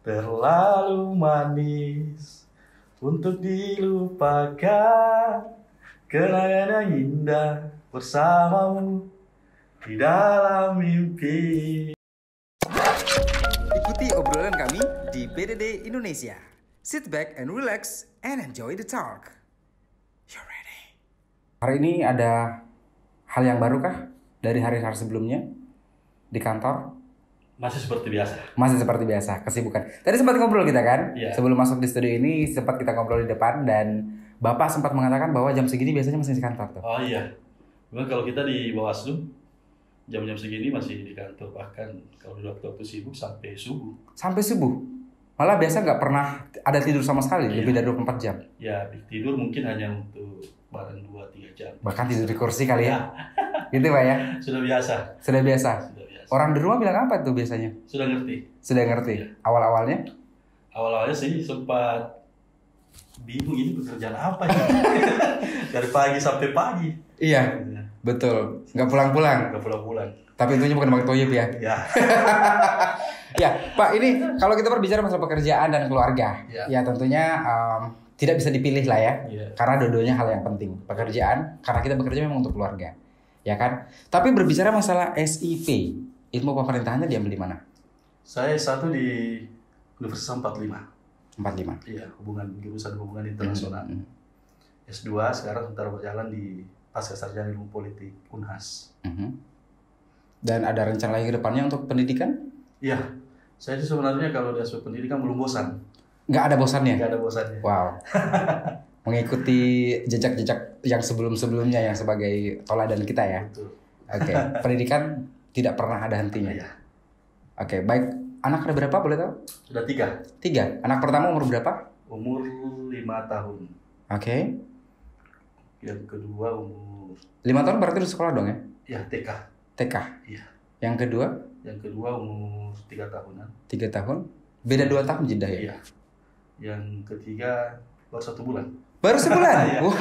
terlalu manis untuk dilupakan. Kenangan yang indah bersamamu di dalam mimpi. Ikuti obrolan kami di PDD Indonesia. Sit back and relax and enjoy the talk. You're ready. Hari ini ada hal yang baru kah dari hari-hari sebelumnya di kantor? Masih seperti biasa. Masih seperti biasa, kesibukan. Tadi sempat ngobrol kita kan? Iya. Sebelum masuk di studio ini sempat kita ngobrol di depan dan Bapak sempat mengatakan bahwa jam segini biasanya masih di kantor tuh. Oh iya. Memang kalau kita di Bawaslu jam-jam segini masih di kantor, bahkan kalau di waktu sibuk sampai subuh. Sampai subuh? Malah biasa nggak pernah ada tidur sama sekali, Iya. lebih dari 24 jam. Ya, tidur mungkin hanya untuk barang 2-3 jam. Bahkan tidur di kursi kali ya. Gitu Pak ya? Sudah biasa. Sudah biasa. Sudah biasa. Orang di rumah bilang apa tuh biasanya? Sudah ngerti. Sudah ngerti. Iya. Awal-awalnya? Awal-awalnya sih sempat bingung, ini pekerjaan apa ya? Dari pagi sampai pagi. Iya, betul. Nggak pulang-pulang. Nggak pulang-pulang. Tapi tentunya bukan Bang Toyib ya. Ya. Ya, Pak, ini kalau kita berbicara masalah pekerjaan dan keluarga, Ya. ya tentunya tidak bisa dipilih lah ya. Iya. Karena dua-duanya hal yang penting. Pekerjaan, karena kita bekerja memang untuk keluarga. Ya kan? Tapi berbicara masalah SIP, ilmu pemerintahannya diambil di mana? Saya satu di Universitas 45. 45. Iya, jurusan hubungan internasional. S2 sekarang sementara berjalan di Pasca Sarjana Ilmu Politik Unhas. Dan ada rencana lagi ke depannya untuk pendidikan? Iya, saya itu sebenarnya kalau di aspek pendidikan belum bosan. Nggak ada bosannya? Nggak ada bosannya. Wow. Mengikuti jejak-jejak yang sebelum-sebelumnya yang sebagai toladan kita ya. Betul. Oke. Pendidikan tidak pernah ada hentinya. Iya. Oke, baik. Anak ada berapa boleh tahu? Sudah 3. 3. Anak pertama umur berapa? Umur 5 tahun. Oke. Yang kedua umur 5 tahun berarti udah sekolah dong ya? ya TK. TK. Iya. Yang kedua? Yang kedua umur 3 tahunan. 3 tahun. Beda 2 tahun jeda ya? Iya. Yang ketiga baru 1 bulan. Baru sebulan? Iya. Wah,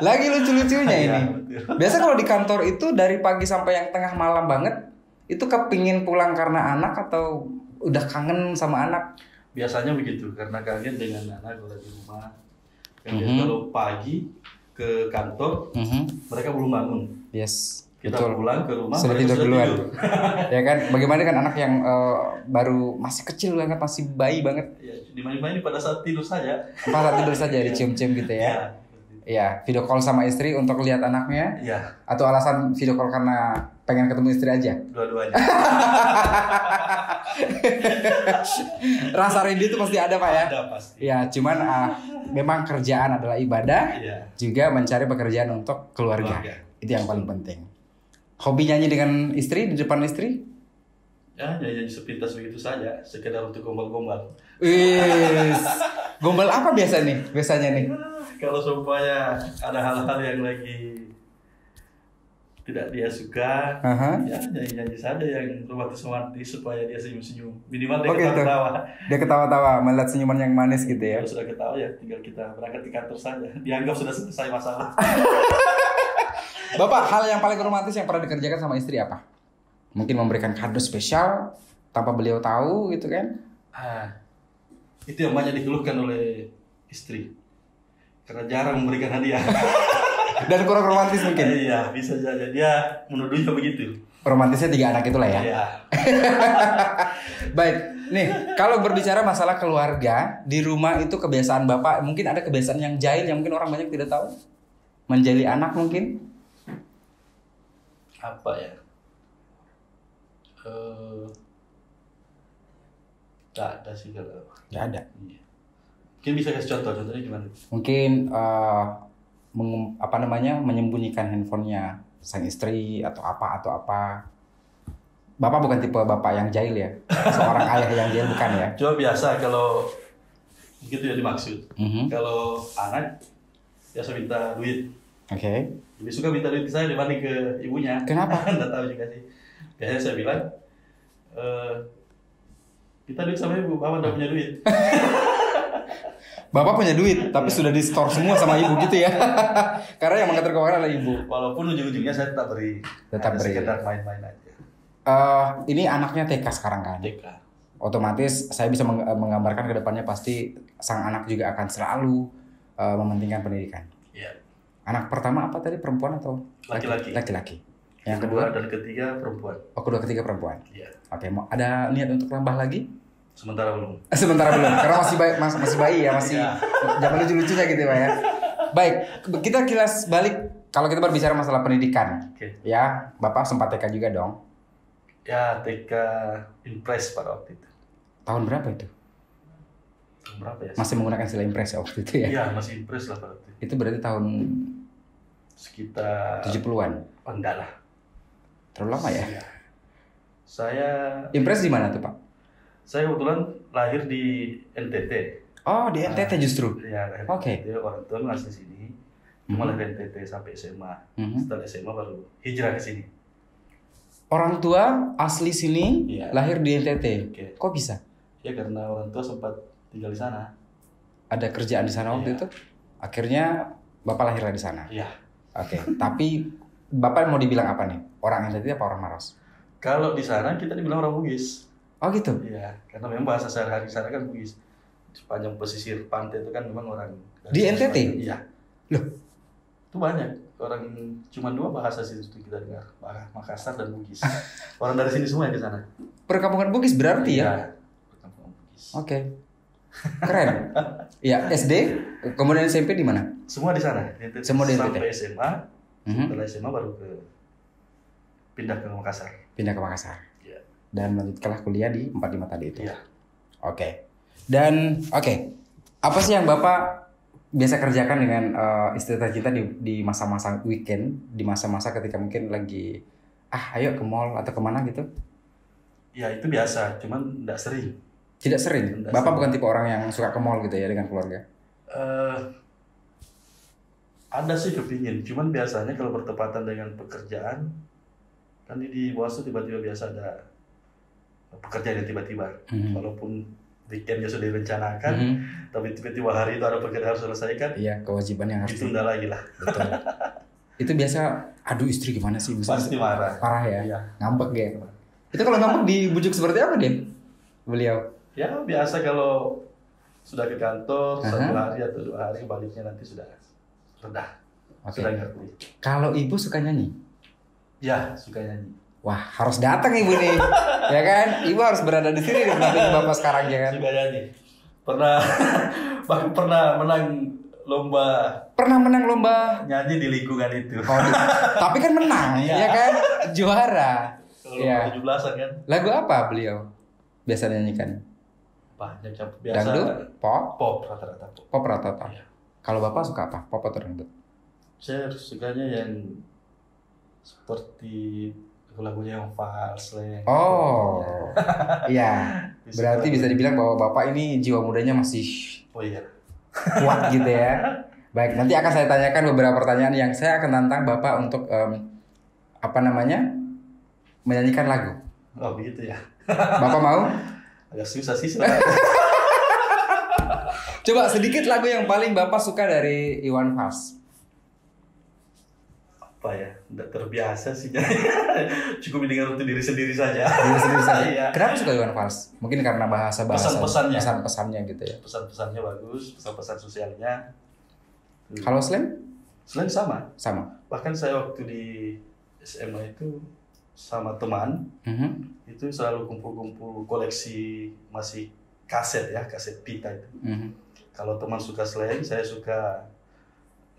lagi lucu-lucunya Iya, ini. betul. Biasa kalau di kantor itu dari pagi sampai yang tengah malam banget, itu kepingin pulang karena anak atau udah kangen sama anak? Biasanya begitu, karena kangen dengan anak kalau di rumah. Kalau pagi ke kantor, mereka belum bangun. Yes. Kita Betul. pulang ke rumah, Sudah mereka tidur duluan. tidur. Ya kan? Bagaimana kan anak yang baru masih kecil banget, masih bayi banget. Ya, dimain-main pada saat tidur saja. Pas tidur saja dicium-cium gitu ya. Iya, video call sama istri untuk lihat anaknya. Iya, Atau alasan video call karena pengen ketemu istri aja. dua-duanya. Rasa rindu itu pasti ada Pak ya. Ada pasti. Ya, cuman memang kerjaan adalah ibadah, Iya. juga mencari pekerjaan untuk keluarga. Itu yang paling penting. Hobi nyanyi dengan istri, di depan istri? Ya, nyanyi sepintas begitu saja, sekedar untuk gombal-gombal. Wih, gombal apa biasanya nih? Kalau supaya ada hal-hal yang lagi tidak dia suka, ya nyanyi-nyanyi saja yang romantis-romantis supaya dia senyum-senyum. Minimal dia ketawa-tawa. Dia ketawa-tawa, melihat senyuman yang manis gitu ya. Kalau sudah ketawa ya tinggal kita berangkat ke kantor saja. Dianggap sudah selesai masalah. Bapak, hal yang paling romantis yang pernah dikerjakan sama istri apa? Mungkin memberikan kado spesial tanpa beliau tahu gitu kan? Itu yang banyak dikeluhkan oleh istri. Karena jarang memberikan hadiah. Dan kurang romantis mungkin? Iya, bisa saja. Dia menuduhnya begitu. Romantisnya 3 anak itulah ya? Iya. Baik, nih kalau berbicara masalah keluarga, di rumah itu kebiasaan Bapak, mungkin ada kebiasaan yang jahil yang mungkin orang banyak tidak tahu? Menjali anak mungkin? Apa ya? Gak ada sih kalau. Gak ada. Iya. Mungkin bisa kasih contohnya gimana? Mungkin menyembunyikan handphonenya sang istri atau apa. Bapak bukan tipe bapak yang jahil ya, seorang ayah yang jahil bukan ya. Cuma biasa kalau begitu ya dimaksud. Kalau anak biasa minta duit. Oke. Lebih suka minta duit ke saya dibanding ke ibunya. Kenapa? Nggak tahu juga sih. Biasanya saya bilang, kita duit sama ibu, bapak nggak punya duit. Bapak punya duit, tapi sudah di-store semua sama ibu gitu ya. Karena yang mengatur keuangan adalah ibu. Walaupun ujung-ujungnya saya tetap beri. Tetap beri. Sekedar main-main aja. Ini anaknya TK sekarang kan? TK. Otomatis saya bisa menggambarkan ke depannya pasti sang anak juga akan selalu mementingkan pendidikan. Iya. Anak pertama apa tadi, perempuan atau laki-laki? Laki-laki. Yang kedua dan ketiga perempuan. Oh, kedua ketiga perempuan. Iya. Oke, mau ada niat untuk tambah lagi? Sementara belum. Sementara belum, karena masih bayi ya, masih zaman lucu-lucunya gitu Pak ya. Baik, kita kilas balik kalau kita berbicara masalah pendidikan. Ya, Bapak sempat TK juga dong? Ya, TK Impres pada waktu itu. Tahun berapa itu? Tahun berapa ya? Masih menggunakan istilah Impres ya waktu itu ya? Iya, masih Impres lah pada waktu itu. Itu berarti tahun sekitar 70-an? Oh, enggak lah. Terlalu lama ya? Saya Impres di mana tuh Pak? Saya kebetulan lahir di NTT. Oh, di NTT justru? Ya, lahir di NTT, orang tua asli sini. Cuma lahir di NTT sampai SMA. Setelah SMA baru hijrah ke sini. Orang tua asli sini, lahir di NTT. Kok bisa? Ya karena orang tua sempat tinggal di sana. Ada kerjaan di sana waktu itu? Akhirnya Bapak lahirlah di sana? Iya. Oke, tapi Bapak mau dibilang apa nih? Orang NTT apa orang Maros? Kalau di sana kita dibilang orang Bugis. Oh gitu? Iya, karena memang bahasa sehari-hari sana kan Bugis. Sepanjang pesisir pantai itu kan memang orang di NTT? Iya. Loh? Itu banyak. Orang cuma 2 bahasa sih itu kita dengar. Makassar dan Bugis. Orang dari sini semua yang ke sana. Perkampungan Bugis berarti ya? Iya. Perkampungan Bugis. Oke. Keren. Ya, SD, kemudian SMP di mana? Semua di sana. Semua di NTT. Sampai SMA. Setelah SMA baru pindah ke Makassar. Pindah ke Makassar. Iya. Dan melanjutkanlah kuliah di 45 tadi itu. Iya. Oke. Dan apa sih yang Bapak biasa kerjakan dengan istri kita di masa-masa weekend, di masa-masa ketika mungkin lagi ayo ke mall atau kemana gitu? Ya itu biasa, cuman tidak sering. Tidak sering? Bapak bukan tipe orang yang suka ke mall gitu ya dengan keluarga? Ada sih kepingin, cuman biasanya kalau bertepatan dengan pekerjaan, kan di bos tuh tiba-tiba biasa ada pekerjaan yang tiba-tiba, walaupun weekendnya sudah direncanakan, tapi tiba-tiba hari itu ada pekerjaan harus selesaikan. Iya, kewajiban yang harus ditunda lagi lah. Betul. Itu biasa, aduh istri gimana sih? Pasti marah. Parah ya, iya. Ngambek ya. Itu kalau ngambek dibujuk seperti apa dia? Beliau? Ya biasa kalau sudah ke kantor, 1 hari atau 2 hari baliknya nanti sudah reda. Sudah ngerti. Kalau ibu suka nyanyi? Ya, suka nyanyi. Wah, harus datang ibu nih. Ya kan? Ibu harus berada di sini nih menampingi Bapak sekarang ya kan? Suka nyanyi. Bahkan pernah menang lomba. Pernah menang lomba nyanyi di lingkungan itu. Tapi kan menang, ya kan? Juara. Kalau lomba 17-an kan. Lagu apa beliau biasa nyanyikan? Banyak campur biasa. Dangdut? Pop? Pop rata-rata. Pop rata-rata. Ya. Kalau Bapak suka apa? Pop atau dangdut? Saya sukanya yang seperti lagunya yang vals lah. Oh, iya. Berarti bisa dibilang bahwa Bapak ini jiwa mudanya masih kuat gitu ya. Baik, nanti akan saya tanyakan beberapa pertanyaan yang saya akan tantang Bapak untuk menyanyikan lagu. Oh begitu ya. Bapak mau? Agak susah sih. Coba sedikit lagu yang paling Bapak suka dari Iwan Fals. Apa ya? Tidak terbiasa sih. Cukup mendengar untuk diri sendiri saja. Diri sendiri saja. Iya. Kenapa suka Iwan Fals? Mungkin karena pesan-pesannya. Pesan-pesannya gitu ya. Pesan-pesannya bagus, pesan-pesan sosialnya. Kalau Slang? Slang sama. Sama. Bahkan saya waktu di SMA itu sama teman, itu selalu kumpul-kumpul koleksi masih kaset ya, kaset pita itu. Kalau teman suka Slang, saya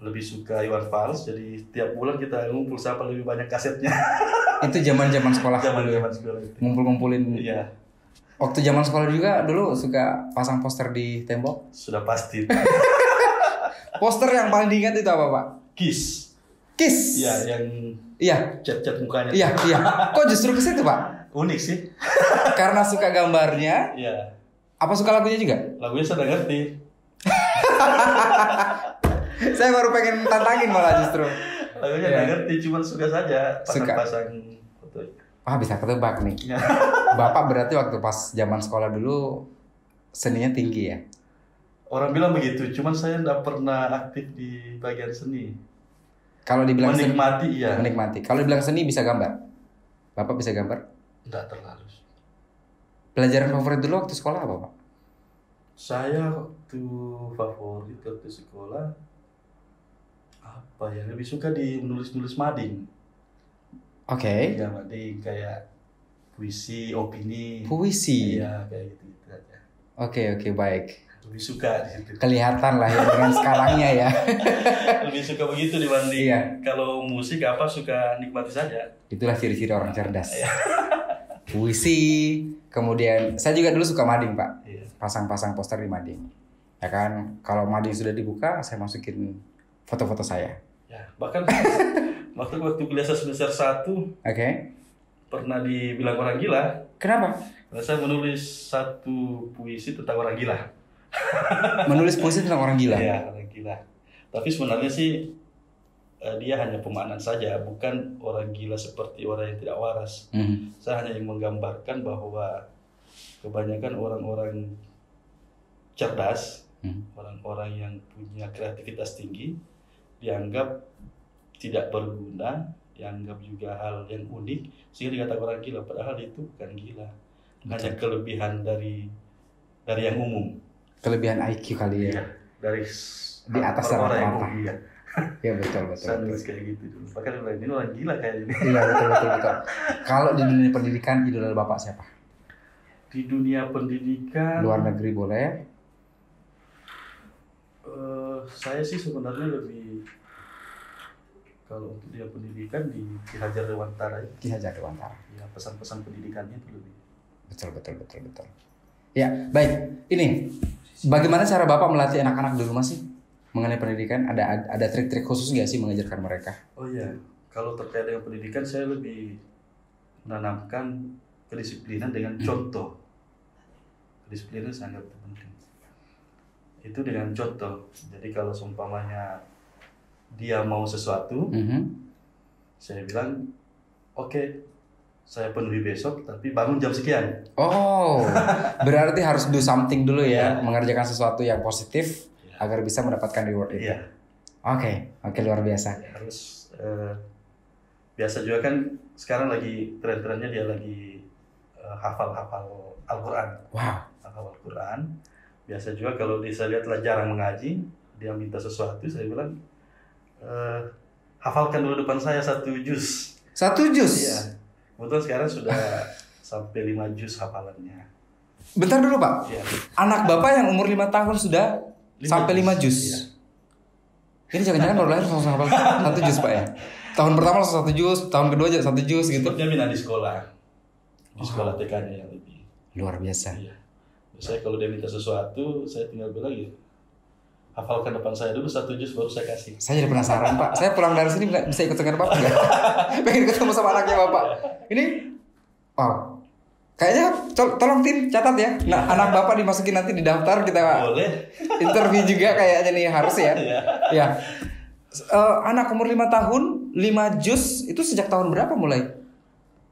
lebih suka Iwan Fals, jadi tiap bulan kita ngumpul siapa lebih banyak kasetnya. Itu zaman-zaman sekolah. Zaman sekolah itu. Ngumpul-ngumpulin. Iya. Waktu zaman sekolah juga dulu suka pasang poster di tembok. Sudah pasti. Poster yang paling diingat itu apa, Pak? Kiss. Iya, yang cat-cat mukanya. Iya. Kok justru ke situ, Pak? Unik sih. Karena suka gambarnya. Iya. Apa suka lagunya juga? Lagunya saya udah ngerti. Saya baru pengen tantangin malah justru. Lagunya nggak ngerti, cuma suka saja pasang-pasang foto. Bisa ketebak nih. Bapak berarti waktu pas zaman sekolah dulu seninya tinggi ya? Orang bilang begitu, cuman saya nggak pernah aktif di bagian seni. Kalau dibilang menikmati, iya. Menikmati. Kalau dibilang seni bisa gambar? Bapak bisa gambar? Nggak terlalu. Pelajaran favorit dulu waktu sekolah apa, Pak? Saya waktu favorit waktu sekolah apa ya, lebih suka di menulis mading. Oke. Ya mading kayak puisi, opini. Puisi. Iya kayak gitu aja. Oke, baik. Lebih suka di situ. Kelihatan lah ya dengan sekarangnya ya. Lebih suka begitu dibanding kalau musik apa suka nikmati saja. Itulah ciri-ciri orang cerdas. Puisi, kemudian saya juga dulu suka mading, Pak. Pasang-pasang poster di mading. Ya kan, kalau mading sudah dibuka, saya masukin foto-foto saya. Ya, bahkan waktu kuliah semester 1, pernah dibilang orang gila. Kenapa? Karena saya menulis satu puisi tentang orang gila. Menulis puisi tentang orang gila? Iya, orang gila. Tapi sebenarnya sih dia hanya pemaknaan saja, bukan orang gila seperti orang yang tidak waras. Saya hanya ingin menggambarkan bahwa kebanyakan orang-orang cerdas, orang-orang yang punya kreativitas tinggi, dianggap tidak berguna, dianggap juga hal yang unik, sehingga dikatakan orang gila. Padahal itu bukan gila, hanya kelebihan dari yang umum. Kelebihan IQ kali ya? Dari di atas rata-rata. Ya betul. Saya nulis kayak gitu dulu. Bahkan ini orang gila kayak ini. Iya betul. Kalau di dunia pendidikan, idola Bapak siapa? Di dunia pendidikan. Luar negeri boleh? Saya sih sebenarnya lebih, kalau untuk dia pendidikan di Ki Hajar Dewantara. Ki Hajar Dewantara. Ya, pesan-pesan pendidikannya itu lebih. Betul. Ya, baik. Ini bagaimana cara Bapak melatih anak-anak di rumah sih mengenai pendidikan? Ada trik-trik khusus nggak sih mengajarkan mereka? Oh iya, kalau terkait dengan pendidikan saya lebih menanamkan kedisiplinan dengan contoh. Kedisiplinan sangat penting. Itu dengan contoh. Jadi kalau seumpamanya dia mau sesuatu, saya bilang, oke, saya penuhi besok, tapi bangun jam sekian. Oh, berarti harus do something dulu ya, mengerjakan sesuatu yang positif agar bisa mendapatkan reward itu. Iya. Oke, luar biasa. Ya, harus biasa juga kan sekarang lagi tren-trennya dia lagi hafal Al-Quran. Wow. Hafal Al-Quran. Biasa juga kalau saya lihat jarang mengaji, dia minta sesuatu, saya bilang hafalkan dulu depan saya 1 juz. 1 juz? Iya. Kebetulan sekarang sudah sampai 5 juz hafalannya. Bentar dulu Pak. Ya. Anak Bapak yang umur 5 tahun sudah sampai 5 juz. Ya. Ini jangan-jangan baru lahir langsung hafal 1 juz Pak ya? Tahun pertama langsung 1 juz, tahun kedua aja 1 juz gitu. Sepertinya minat di sekolah. Di sekolah TK-nya yang lebih. Luar biasa. Iya. Saya kalau dia minta sesuatu, saya tinggal bilang gitu. Hafalkan depan saya dulu 1 juz baru saya kasih. Saya jadi penasaran Pak. Saya pulang dari sini bisa ikut dengan Bapak nggak? Pengen ketemu sama anaknya Bapak. Ini, wow. Kayaknya tolong tim catat ya. Nah, anak Bapak dimasukin nanti di daftar kita. Boleh. Interview juga kayaknya nih harus ya. Ya. Anak umur 5 tahun, 5 juz itu sejak tahun berapa mulai?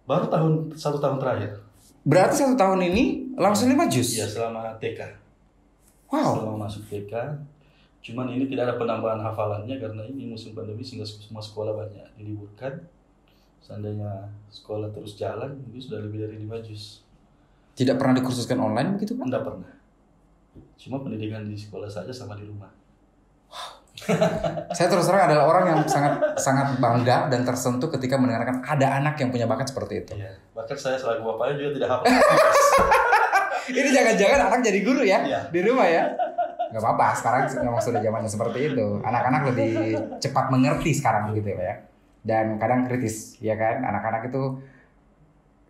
Baru 1 tahun terakhir. Berarti 1 tahun ini langsung 5 juz? Iya, selama TK. Wow. Selama masuk TK. Cuman ini tidak ada penambahan hafalannya karena ini musim pandemi sehingga semua sekolah banyak diliburkan. Seandainya sekolah terus jalan, mungkin sudah lebih dari 5 juz. Tidak pernah dikursuskan online begitu Pak? Tidak pernah. Cuma pendidikan di sekolah saja sama di rumah. Saya terus terang adalah orang yang sangat bangga dan tersentuh ketika mendengarkan ada anak yang punya bakat seperti itu. Iya. Bahkan saya selaku bapaknya juga tidak hafal. Ini jangan-jangan anak jadi guru ya, di rumah ya? Gak apa-apa, sekarang memang sudah zamannya seperti itu. Anak-anak lebih cepat mengerti sekarang gitu ya. Dan kadang kritis, ya kan? Anak-anak itu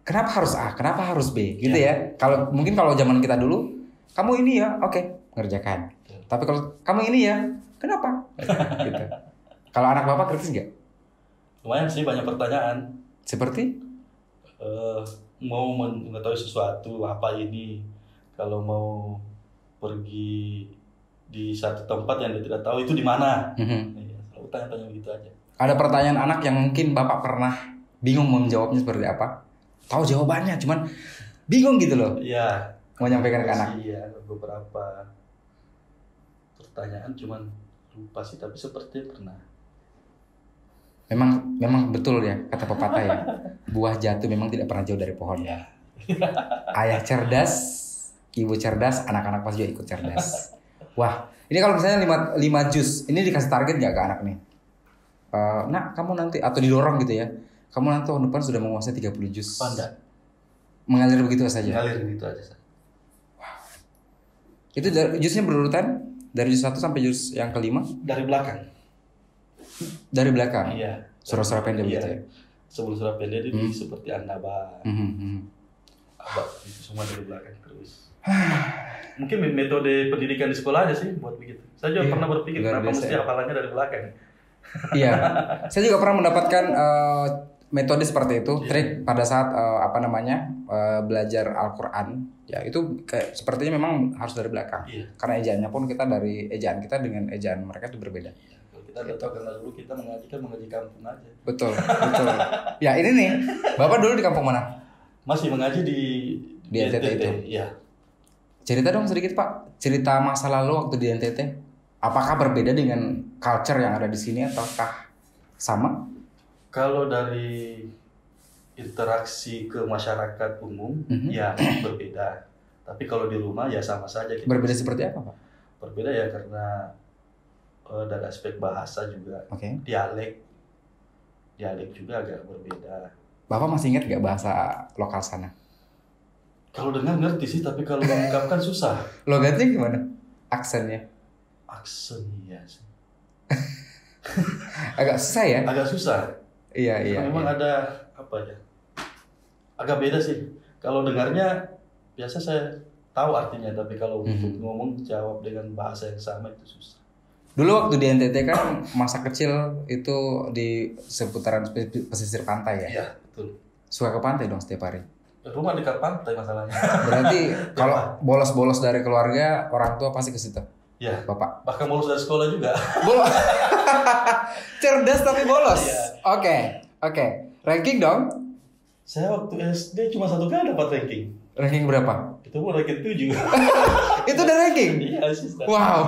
kenapa harus A, kenapa harus B, gitu ya? Mungkin kalau zaman kita dulu, kamu ini ya, oke, ngerjakan. Tapi kalau kamu ini ya, kenapa? Gitu. Kalau anak Bapak kritis nggak? Lumayan sih, banyak pertanyaan. Seperti? Mau mengetahui sesuatu, apa ini? Kalau mau pergi di satu tempat yang dia tidak tahu itu di mana? Selalu tanya-tanya begitu aja. Ada pertanyaan anak yang mungkin Bapak pernah bingung mau menjawabnya seperti apa? Tahu jawabannya, cuman bingung gitu loh. Iya. Mau nyampaikan ke anak. Iya, beberapa pertanyaan cuman lupa sih, tapi sepertinya pernah. Memang betul ya kata pepatah ya. Buah jatuh memang tidak pernah jauh dari pohonnya. Ayah cerdas, ibu cerdas, anak-anak pasti juga ikut cerdas. Wah, ini kalau misalnya 5 jus, ini dikasih target nggak ke anak nih? Nak, kamu nanti, atau didorong gitu ya, kamu nanti tahun depan sudah menguasai 30 jus. Pandai. Mengalir begitu saja? Mengalir begitu aja. Itu jusnya berurutan dari jus 1 sampai jus yang kelima? Dari belakang. Dari belakang? Iya. Surah-surah pendek gitu ya? Sebelum surah pendek itu seperti Anaban. Abad, itu semua dari belakang terus. Mungkin metode pendidikan di sekolah aja sih buat begitu. Saya juga pernah berpikir kenapa mesti hafalannya dari belakang. Iya, saya juga pernah mendapatkan metode seperti itu, trik pada saat belajar Al-Quran. Ya itu kayak sepertinya memang harus dari belakang. Karena ejaannya pun kita dari ejaan kita dengan ejaan mereka itu berbeda. Kalau kita udah tahu karena dulu kita mengaji kampung aja. Betul. Ya ini nih, Bapak dulu di kampung mana? Masih mengaji di NTT itu. Iya. Cerita dong sedikit Pak, cerita masa lalu waktu di NTT. Apakah berbeda dengan culture yang ada di sini ataukah sama? Kalau dari interaksi ke masyarakat umum, ya berbeda. Tapi kalau di rumah ya sama saja. Gitu. Berbeda seperti apa Pak? Berbeda ya karena dari aspek bahasa juga, dialek juga agak berbeda. Bapak masih ingat gak bahasa lokal sana? Kalau dengar ngerti sih, tapi kalau mengungkapkan susah. Logatnya gimana? Aksennya? Aksennya sih. Agak susah ya? Agak susah. Iya. Memang ada apa ya? Agak beda sih. Kalau dengarnya biasa saya tahu artinya, tapi kalau untuk ngomong jawab dengan bahasa yang sama itu susah. Dulu waktu di NTT kan masa kecil itu di seputaran pesisir pantai ya? Iya, betul. Suka ke pantai dong setiap hari? Rumah dekat pantai masalahnya. Berarti kalau bolos-bolos dari keluarga, orang tua pasti ke situ? Iya. Bapak? Bahkan bolos dari sekolah juga. Bolos? Cerdas tapi bolos? Iya. Oke. Ranking dong? Saya waktu SD cuma 1 kali dapat ranking. Ranking berapa? Itu pun ranking 7. Itu udah ranking? Iya sih. Wow.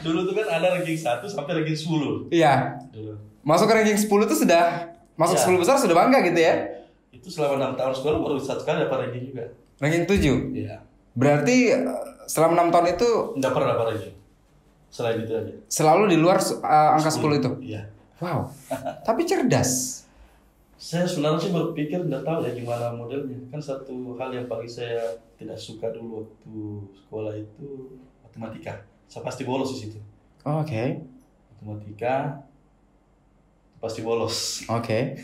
Dulu tuh kan ada ranking 1 sampai ranking 10. Iya. Dulu. Masuk ke ranking 10 tuh sudah, masuk 10 besar sudah bangga gitu ya? Itu selama 6 tahun sekolah baru 1 kali dapat ranking juga. Ranking 7? Iya. Berarti selama 6 tahun itu nggak pernah dapat ranking. Selain itu aja. Selalu di luar angka 10 itu? Iya. Wow. Tapi cerdas. Saya sebenarnya sih berpikir nggak tahu ya gimana modelnya. Kan satu hal yang paling saya tidak suka dulu waktu sekolah itu matematika. Saya pasti bolos di situ. Oke. Matematika pasti bolos. Oke.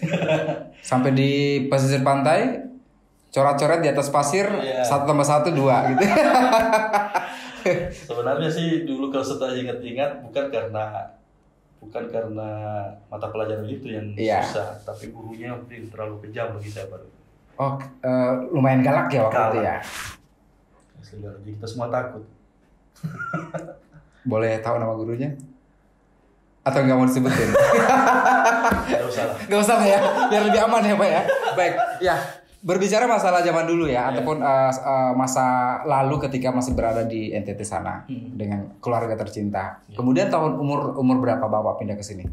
Sampai di pesisir pantai, coret-coret di atas pasir, 1 tambah 1 2 gitu. Sebenarnya sih dulu kalau setelah ingat-ingat bukan karena mata pelajaran itu yang susah, tapi gurunya mungkin terlalu kejam bagi saya baru. Oh, lumayan galak ya waktu itu ya. Jadi kita semua takut. Boleh tahu nama gurunya? Atau nggak mau disebutin? Gak usah lah ya, biar lebih aman ya Pak ya. Baik, ya berbicara masalah zaman dulu ya, ataupun masa lalu ketika masih berada di NTT sana dengan keluarga tercinta. Kemudian tahun umur berapa Bapak pindah ke sini?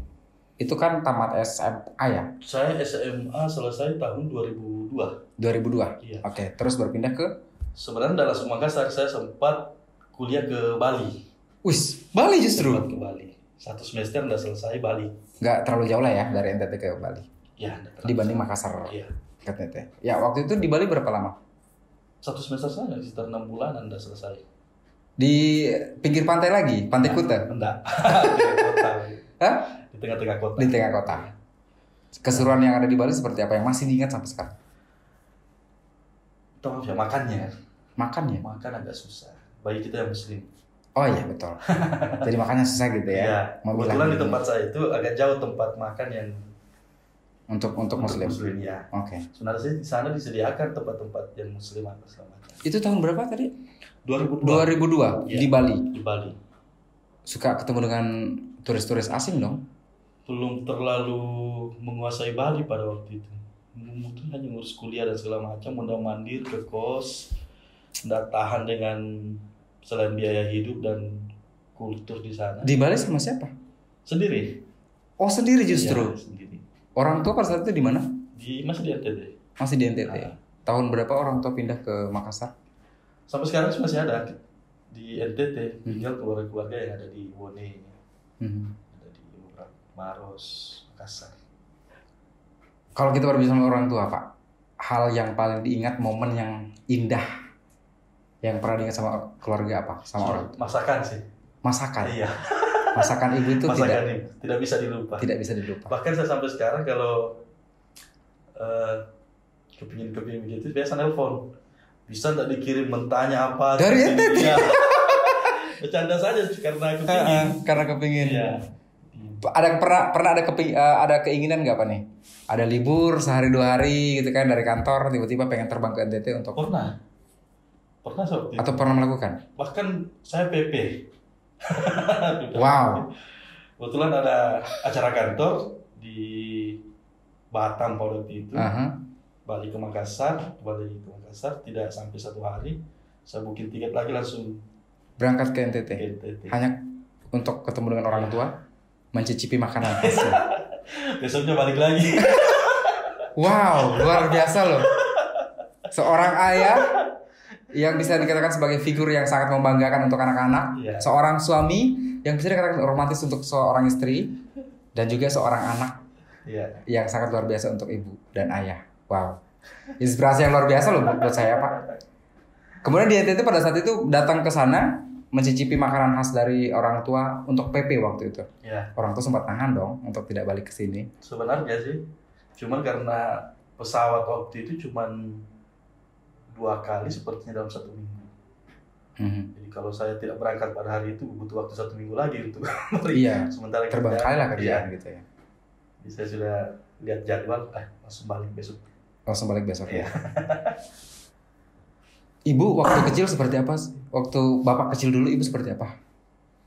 Itu kan tamat SMA ya? Saya SMA selesai tahun 2002. 2002? Iya. Oke, terus berpindah ke? Sebenarnya dalam Makassar saya sempat kuliah ke Bali. Wis, Bali justru? Sempat ke Bali. 1 semester udah selesai Bali. Nggak terlalu jauh lah ya dari NTT ke Bali? Ya. Dibanding Makassar? Iya. Ke NTT. Ya, waktu itu di Bali berapa lama? 1 semester saja, sekitar 6 bulanan udah selesai. Di pinggir pantai lagi? Pantai Kuta? Enggak. Di kota. Hah? Di tengah-tengah kota. Di tengah kota. Keseruan yang ada di Bali seperti apa yang masih diingat sampai sekarang? Tahu ya makannya. Makannya? Makan agak susah. Bagi kita yang muslim. Oh iya betul. Jadi makannya susah gitu ya. Iya. Kebetulan di tempat saya itu agak jauh tempat makan yang untuk muslim. Muslim ya. Oke. Sebenarnya sih di sana disediakan tempat-tempat yang muslim apa segala macam. Itu tahun berapa tadi? 2002. 2002 di Bali. Di Bali. Suka ketemu dengan turis-turis asing dong? Belum terlalu menguasai Bali pada waktu itu. Mungkin hanya ngurus kuliah dan segala macam, mondar mandir ke kos, nggak tahan dengan selain biaya hidup dan kultur di sana. Di Bali sama siapa? Sendiri. Oh sendiri justru. Ya, sendiri. Orang tua pada saat itu di mana? Masih di NTT. Masih di NTT. tahun berapa orang tua pindah ke Makassar? Sampai sekarang masih ada di NTT, tinggal keluarga-keluarga yang ada di Wone, ada di Maros, Makassar. Kalau kita berbicara sama orang tua, Pak, hal yang paling diingat, momen yang indah yang pernah diingat sama keluarga apa? Sama orang? Masakan sih. Masakan? Iya. Masakan ibu itu tidak bisa dilupa. Tidak bisa dilupa. Bahkan saya sampai sekarang kalau kepingin begitu, biasa nelpon. Bisa nggak dikirim mentahnya apa? Dari NTT? Ya. Bercanda saja karena kepingin. Karena kepingin. Iya. Pernah ada keinginan nggak Pak nih? Ada libur sehari 2 hari gitu kan dari kantor, tiba-tiba pengen terbang ke NTT untuk pernah seperti atau itu. pernah melakukan? Bahkan saya PP. Wow. Kebetulan ada acara kantor di Batam pada waktu itu. Balik ke Makassar, tidak sampai 1 hari, saya booking tiket lagi langsung berangkat ke NTT. Hanya untuk ketemu dengan orang tua, mencicipi makanan khasnya. Besoknya balik lagi. Wow, luar biasa loh. Seorang ayah yang bisa dikatakan sebagai figur yang sangat membanggakan untuk anak-anak, seorang suami yang bisa dikatakan romantis untuk seorang istri, dan juga seorang anak yang sangat luar biasa untuk ibu dan ayah. Wow, inspirasi yang luar biasa loh buat saya Pak. Kemudian di NTT pada saat itu datang ke sana mencicipi makanan khas dari orang tua untuk PP waktu itu. Orang tua sempat nahan dong untuk tidak balik ke sini. Sebenarnya sih, cuman karena pesawat waktu itu cuman 2 kali sepertinya dalam 1 minggu. Jadi kalau saya tidak berangkat pada hari itu butuh waktu 1 minggu lagi untuk sementara terbengkalai lah kerjaan gitu ya. Jadi saya sudah lihat jadwal, langsung balik besok ya. Ibu waktu kecil seperti apa? Waktu Bapak kecil dulu ibu seperti apa?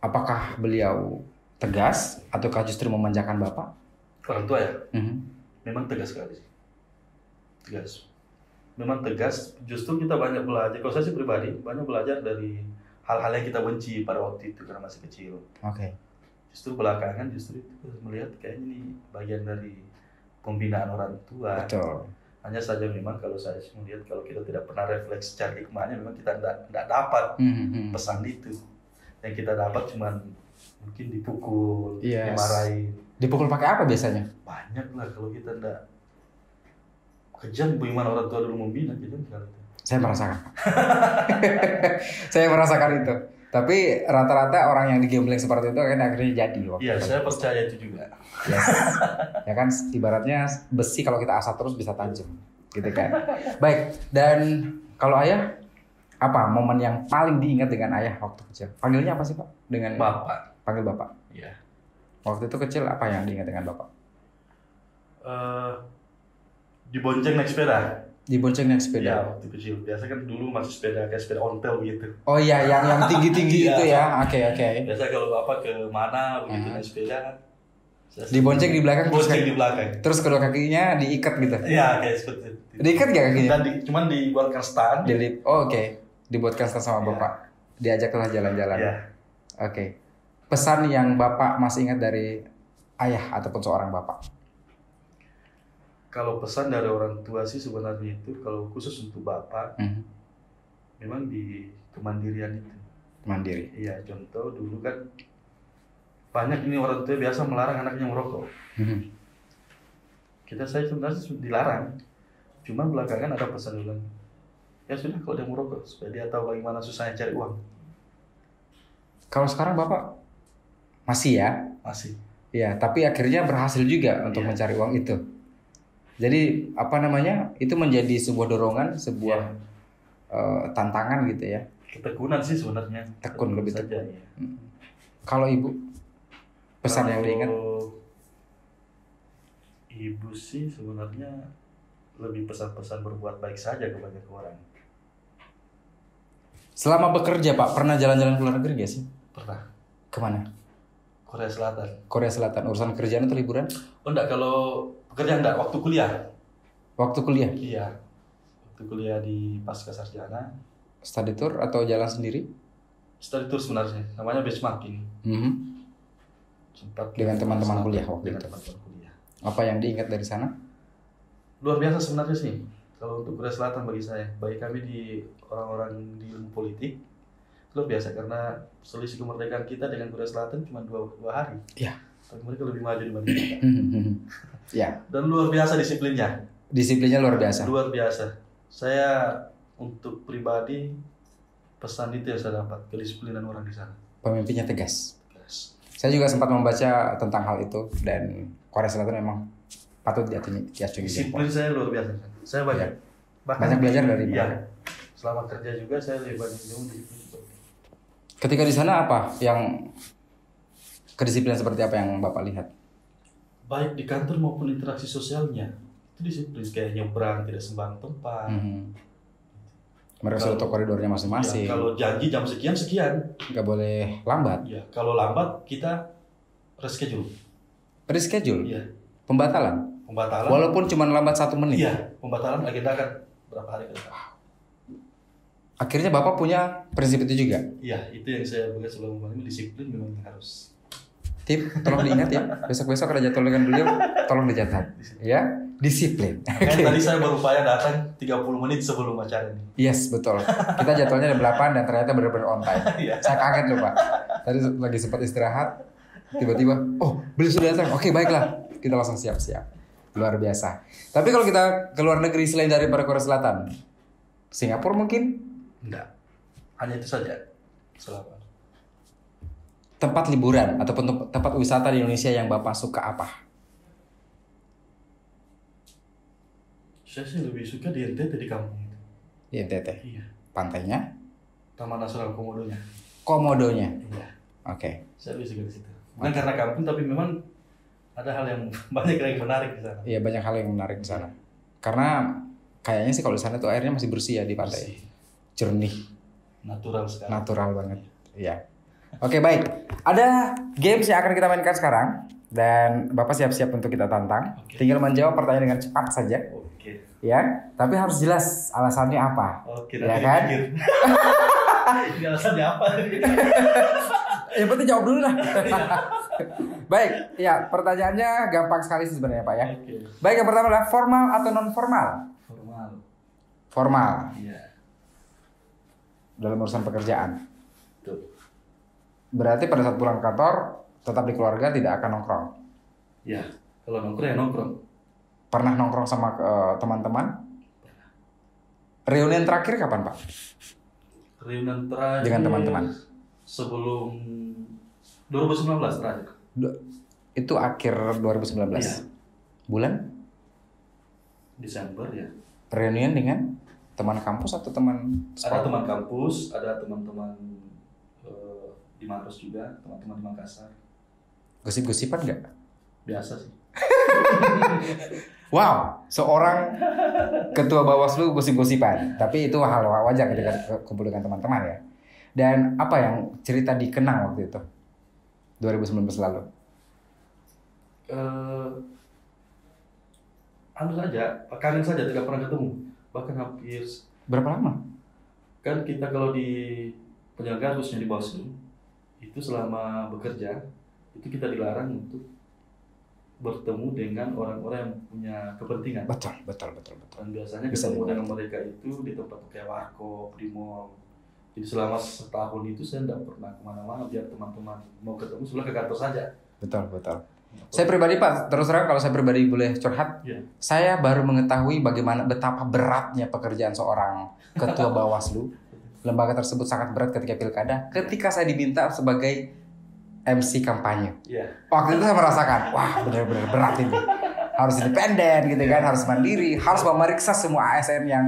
Apakah beliau tegas ataukah justru memanjakan Bapak? Orang tua ya? Memang tegas sekali. Tegas. Memang tegas, justru kita banyak belajar. Kalau saya sih pribadi, banyak belajar dari hal-hal yang kita benci pada waktu itu karena masih kecil. Justru belakangan itu melihat kayaknya ini bagian dari pembinaan orang tua. Betul. Hanya saja memang kalau saya melihat kalau kita tidak pernah refleks secara hikmahnya, memang kita tidak dapat pesan itu. Yang kita dapat cuma mungkin dipukul, dimarahin. Dipukul pakai apa biasanya? Banyak lah kalau kita tidak kejam. Bagaimana orang tua dulu membina kejam sekali. Saya merasakan. Saya merasakan itu. Tapi rata-rata orang yang digambling seperti itu kan akhirnya jadi. Iya, saya percaya itu juga. Ya kan ibaratnya besi kalau kita asah terus bisa tajam, gitu kan. Baik, dan kalau ayah apa momen yang paling diingat dengan ayah waktu kecil? Panggilnya apa sih Pak? Dengan Bapak. Panggil Bapak. Iya. Waktu itu kecil apa yang diingat dengan Bapak? Dibonceng naik sepeda. Dibonceng naik sepeda. Iya, waktu kecil. Biasa kan dulu masih sepeda kayak sepeda ontel gitu. Oh iya, yang tinggi-tinggi itu ya. Oke. Biasa kalau Bapak ke mana begitu naik sepeda, dibonceng di belakang. Bonceng di belakang. Terus kedua kakinya diikat gitu. Iya, kayak seperti itu. Diikat gak kakinya? Cuman dibuatkan stand. Dibuatkan stand sama Bapak. Diajaklah jalan-jalan. Oke. Pesan yang Bapak masih ingat dari ayah ataupun seorang Bapak? Kalau pesan dari orang tua sih sebenarnya itu kalau khusus untuk Bapak, memang di kemandirian itu. Mandiri. Iya, contoh dulu kan banyak ini orang tua biasa melarang anaknya merokok. Saya sebenarnya dilarang. Cuma belakangan ada pesan bilang, ya sudah kalau dia merokok supaya dia tahu bagaimana susahnya cari uang. Kalau sekarang Bapak masih ya? Masih. Iya, tapi akhirnya berhasil juga untuk mencari uang itu. Jadi itu menjadi sebuah dorongan, sebuah tantangan gitu ya. Ketekunan sih sebenarnya. Tekun lebih saja. Ya. Kalau ibu pesan yang diingat? Ibu sih sebenarnya lebih pesan-pesan berbuat baik saja kepada orang. Selama bekerja Pak, pernah jalan-jalan ke luar negeri gak sih? Pernah. Kemana? Korea Selatan. Korea Selatan, urusan kerjaan atau liburan? Oh enggak, kalau pekerjaan enggak, waktu kuliah. Waktu kuliah? Iya. Waktu kuliah di Pasca Sarjana. Study tour atau jalan sendiri? Study tour sebenarnya, namanya benchmarking. Sempat dengan teman-teman kuliah waktu itu. Teman-teman kuliah. Apa yang diingat dari sana? Luar biasa sebenarnya sih. Kalau untuk Korea Selatan bagi saya, bagi kami di orang-orang di ilmu politik, luar biasa karena selisih kemerdekaan kita dengan Korea Selatan cuma dua hari. Iya. Tapi mereka lebih maju dibanding kita. Iya. Dan luar biasa disiplinnya. Disiplinnya luar biasa. Luar biasa. Saya untuk pribadi pesan itu yang saya dapat, kedisiplinan orang di sana. Pemimpinnya tegas. Yes. Saya juga sempat membaca tentang hal itu dan Korea Selatan memang patut diacungi jempol. Disiplin saya luar biasa. Saya banyak. Banyak belajar dari iya. mereka. Selama kerja juga saya lebih banyak disiplin. Ketika di sana apa yang kedisiplinan seperti apa yang Bapak lihat? Baik di kantor maupun interaksi sosialnya itu disiplin, kayak nyebrang tidak sembarang tempat. Mereka sudah tahu koridornya masing-masing. Ya, kalau janji jam sekian, nggak boleh lambat. Ya, kalau lambat kita reschedule. Reschedule? Iya. Pembatalan? Pembatalan. Walaupun cuma lambat 1 menit? Iya, pembatalan agenda kan berapa hari ke depan. Akhirnya Bapak punya prinsip itu juga? Iya, itu yang saya buat sebelum membangun disiplin memang harus. Tip, tolong diingat ya. Besok-besok ada jadwal dengan beliau, tolong dicatat. Ya, disiplin. Tadi saya berupaya datang 30 menit sebelum acara ini. Yes, betul. Kita jadwalnya jam 8 dan ternyata benar-benar on time. Saya kaget loh Pak. Tadi lagi sempat istirahat, tiba-tiba, oh beliau sudah datang. Oke, baiklah. Kita langsung siap-siap. Luar biasa. Tapi kalau kita ke luar negeri selain dari Korea Selatan, Singapura mungkin? Enggak. Hanya itu saja. Selama. Tempat liburan ataupun tempat wisata di Indonesia yang Bapak suka apa? Saya sih lebih suka di NTT, di kampung itu. Di NTT? Iya. Pantainya? Taman Nasional Komodonya. Komodonya? Iya. Oke. Saya lebih suka di situ. Bukan karena kampung, tapi memang ada hal yang banyak yang menarik di sana. Iya, banyak hal yang menarik di sana. Karena kayaknya sih kalau di sana tuh airnya masih bersih ya di pantai. Bersih. Jernih. Natural sekali. Natural banget. Iya. Oke, baik. Ada games yang akan kita mainkan sekarang dan Bapak siap-siap untuk kita tantang. Oke. Tinggal menjawab pertanyaan dengan cepat saja. Oke. Ya, tapi harus jelas alasannya apa. Oke, ya nanti kan? dipikir. Ini alasannya apa? Yang penting jawab dulu lah. Baik, ya pertanyaannya gampang sekali sih sebenarnya Pak ya. Oke. Baik, yang pertama adalah formal atau non formal? Formal. Formal. Iya. Dalam urusan pekerjaan. Tuh. Berarti pada saat pulang kantor tetap di keluarga tidak akan nongkrong. Ya, kalau nongkrong ya nongkrong. Pernah nongkrong sama teman-teman? Reunian terakhir kapan Pak? Reunian terakhir Dengan teman-teman. Sebelum 2019 terakhir. Itu akhir 2019. Iya. Bulan? Desember ya. Reunian dengan teman kampus atau teman sekolah? Ada teman kampus, ada teman-teman di Maros juga, teman-teman di Makassar. Gosip-gosipan nggak? Biasa sih. Wow, seorang ketua Bawaslu gosip-gosipan. Tapi itu hal wajar ketika kumpul dengan teman-teman ya. Dan apa yang cerita dikenang waktu itu? 2019 lalu. Anu saja, kangen saja tidak pernah ketemu. Bahkan hampir. Berapa lama? Kan kita kalau di penyelenggara khususnya di Bawaslu, itu selama bekerja, itu kita dilarang untuk bertemu dengan orang-orang yang punya kepentingan. Betul. Dan biasanya Bisa ketemu dibuat. dengan mereka itu di tempat kayak warkop, di mall. Jadi selama setahun itu saya tidak pernah kemana-mana biar teman-teman mau ketemu sebelah ke kantor saja. Betul. Saya pribadi Pak, terus terang kalau saya pribadi boleh curhat, Ya. saya baru mengetahui bagaimana betapa beratnya pekerjaan seorang ketua Bawaslu. Lembaga tersebut sangat berat ketika pilkada. Ketika saya diminta sebagai MC kampanye, Iya. waktu itu saya merasakan, wah benar-benar berat ini. Harus independen gitu kan, harus mandiri, harus memeriksa semua ASN yang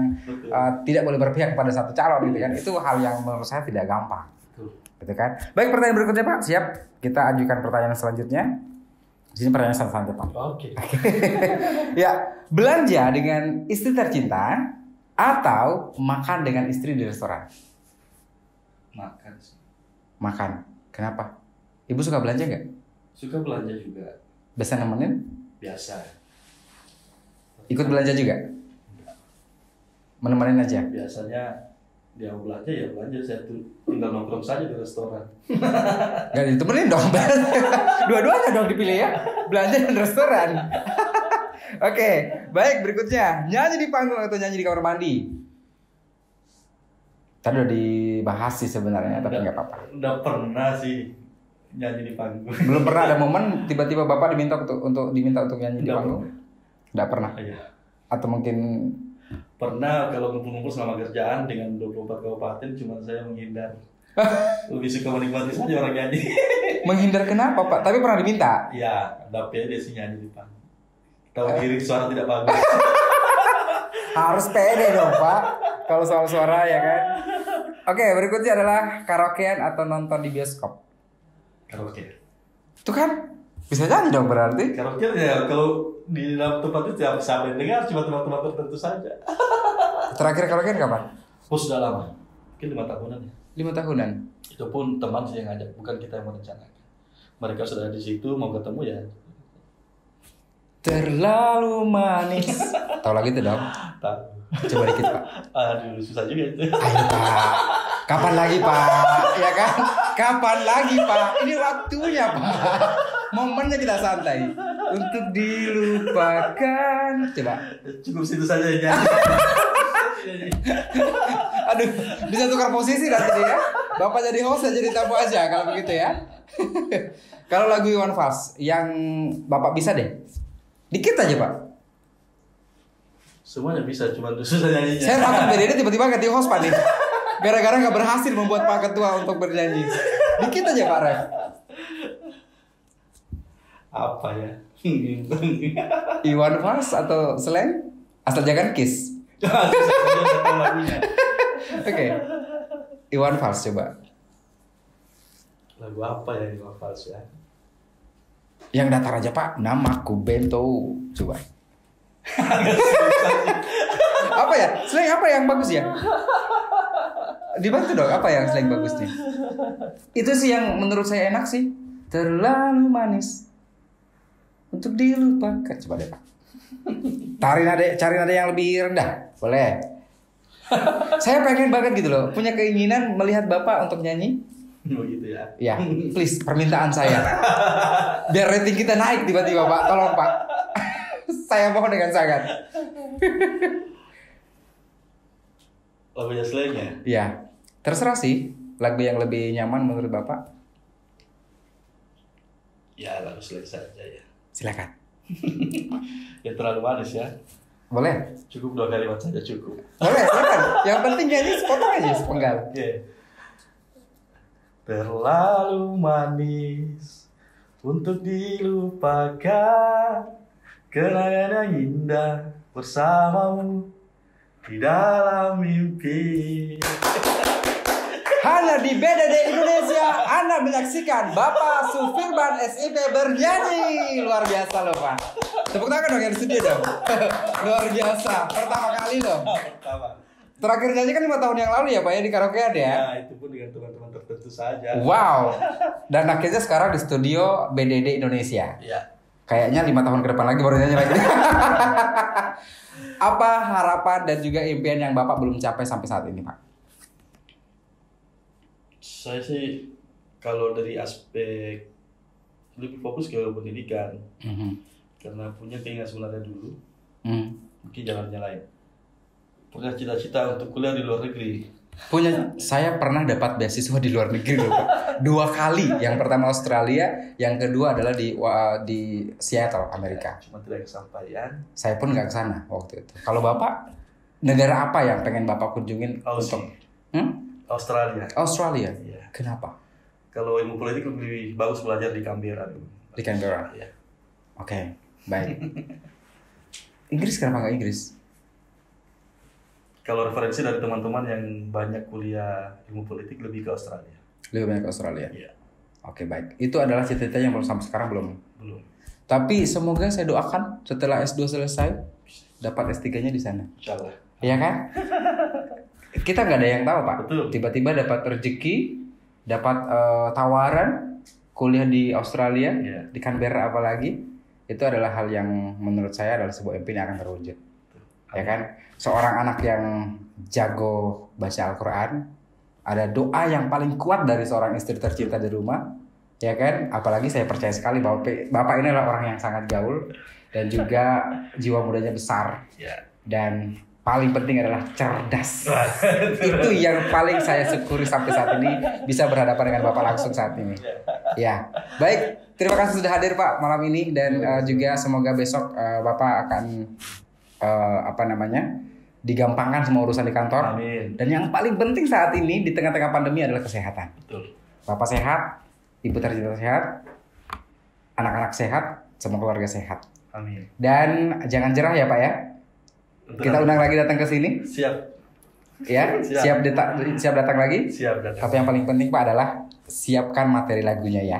tidak boleh berpihak kepada satu calon gitu kan. Itu hal yang menurut saya tidak gampang. Betul. Gitu kan. Baik, pertanyaan berikutnya Pak, siap? Kita ajukan pertanyaan selanjutnya. Di sini pertanyaan santai Pak. Oke. Ya, belanja dengan istri tercinta atau makan dengan istri di restoran? Makan sih. Makan. Kenapa? Ibu suka belanja nggak? Suka belanja juga. Biasa nemenin? Biasa. Ikut belanja juga? Menemenin aja? Biasanya dia mau belanja ya belanja, saya tuh tinggal nongkrong saja di restoran. Gak ditemenin dong. Dua-duanya dong dipilih ya. Belanja dan restoran. Oke, baik, berikutnya nyanyi di panggung atau nyanyi di kamar mandi? Tadi udah dibahas sih sebenarnya, tapi nggak apa-apa. Udah pernah sih nyanyi di panggung. Belum pernah ada momen tiba-tiba Bapak diminta untuk nyanyi di panggung? Nggak pernah. Iya. Atau mungkin Pernah kalau ngumpul-ngumpul selama kerjaan dengan 24 kabupaten, cuma saya menghindar. Lebih suka menikmati saja orang nyanyi. menghindar kenapa Pak? Tapi pernah diminta? Iya, tapi dia sih nyanyi di panggung. Tahu diri suara tidak bagus. Harus pede dong Pak. Kalau soal suara ya kan. Oke, berikutnya adalah karaokean atau nonton di bioskop. Karaoke. Itu kan bisa nyanyi dong berarti. Karaoke ya kalau di dalam tempat itu siapa yang dengar, cuma teman-teman tertentu saja. Terakhir karaokean kapan? Oh sudah lama, mungkin 5 tahunan ya. 5 tahunan. Itu pun teman sih yang ngajak, bukan kita yang merencanakan. Mereka sudah di situ mau ketemu ya. Terlalu manis. Tahu lagi tuh dong? Tahu. Coba dikit Pak. Aduh susah juga itu. Ayo Pak. Kapan lagi Pak? Ya kan? Kapan lagi Pak? Ini waktunya Pak. Momennya kita santai. Untuk dilupakan. Coba. Cukup situ saja ya. Aduh, bisa tukar posisi nanti ya. Bapak jadi host, saya jadi tamu aja kalau begitu ya. Kalau lagu Iwan Fals yang Bapak bisa deh. Dikit aja Pak. Semuanya bisa, cuma susah nyanyinya. Saya takut BDD tiba-tiba ganti host Pak nih. Gara-gara gak berhasil membuat Pak Ketua untuk bernyanyi. Dikit aja Pak Ref. Apa ya? Iwan Fals atau slang? Asal jangan kiss. Oke. Iwan Fals coba. Lagu apa ya Iwan Fals ya? Yang datar aja Pak. Namaku Bento. Coba. Apa ya? Slang apa yang bagus ya? Dibantu dong. Apa yang slang bagusnya? Itu sih yang menurut saya enak sih. Terlalu manis untuk dilupakan. Coba deh Pak. Cari nada yang lebih rendah. Boleh. Saya pengen banget gitu loh. Punya keinginan melihat Bapak untuk nyanyi. Oh gitu ya. Ya, please, permintaan saya. Biar rating kita naik tiba-tiba Pak. Tolong Pak. Saya mohon dengan sangat. Lagunya slang ya? Ya, terserah sih. Lagu yang lebih nyaman menurut Bapak. Ya lagu slang saja ya. Silakan. Yang terlalu manis ya. Boleh? Cukup 2 kalimat saja cukup. Boleh, silakan. Yang penting nyanyi sepotong aja, sepenggal. Oke. Terlalu manis untuk dilupakan, kenangan yang indah bersamamu di dalam mimpi. Hanya di BDD Indonesia Anda menyaksikan Bapak Sufirman SIP bernyanyi. Luar biasa loh Pak. Tepuk tangan dong yang di studio dong. Luar biasa. Pertama kali loh. Pertama. Terakhir nyanyi kan 5 tahun yang lalu ya Pak ya di karaokean ya. Ya itu pun dengan teman-teman tertentu saja. Wow. Dan akhirnya sekarang di studio BDD Indonesia. Ya. Kayaknya 5 tahun ke depan lagi baru nyanyi lagi. Apa harapan dan juga impian yang Bapak belum capai sampai saat ini Pak? Saya sih kalau dari aspek lebih fokus ke pendidikan, karena punya keinginan sebenarnya dulu, mungkin jalannya lain. Punya cita-cita untuk kuliah di luar negeri. Saya pernah dapat beasiswa di luar negeri loh Pak. 2 kali. Yang pertama Australia, yang kedua adalah di Seattle, Amerika. Cuma tidak kesampaian. Saya pun nggak kesana waktu itu. Kalau Bapak, negara apa yang pengen Bapak kunjungin untuk? Australia. Iya. Kenapa? Kalau ilmu politik lebih bagus belajar di Canberra dulu. Di Canberra. Ya. Oke, baik. Inggris kenapa nggak Inggris? Kalau referensi dari teman-teman yang banyak kuliah ilmu politik lebih ke Australia. Lebih banyak ke Australia. Iya. Oke, baik. Itu adalah cita-cita yang sampai sekarang belum. Tapi semoga saya doakan setelah S2 selesai dapat S3-nya di sana. Insyaallah. Iya kan? Kita nggak ada yang tahu Pak. Betul. Tiba-tiba dapat rezeki, dapat tawaran kuliah di Australia, di Canberra apalagi, itu adalah hal yang menurut saya adalah sebuah impian yang akan terwujud. Ya kan? Seorang anak yang jago baca Al-Quran, ada doa yang paling kuat dari seorang istri tercinta di rumah, ya kan? Apalagi saya percaya sekali bahwa Bapak ini adalah orang yang sangat gaul dan juga jiwa mudanya besar. Dan paling penting adalah cerdas. Itu yang paling saya syukuri sampai saat ini, bisa berhadapan dengan Bapak langsung saat ini. Ya, baik. Terima kasih sudah hadir Pak malam ini, dan juga semoga besok Bapak akan digampangkan semua urusan di kantor. Amin. Dan yang paling penting saat ini di tengah-tengah pandemi adalah kesehatan. Betul. Bapak sehat, Ibu tercinta sehat, anak-anak sehat, semua keluarga sehat. Amin. Dan jangan jerah ya Pak ya. Kita undang lagi datang ke sini. Siap. Ya, siap datang lagi. Siap datang. Tapi yang paling penting Pak adalah siapkan materi lagunya ya.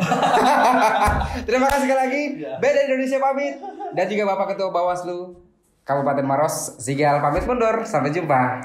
Terima kasih sekali lagi. BDD Indonesia pamit, dan juga Bapak Ketua Bawaslu Kabupaten Maros Sigal pamit mundur. Sampai jumpa.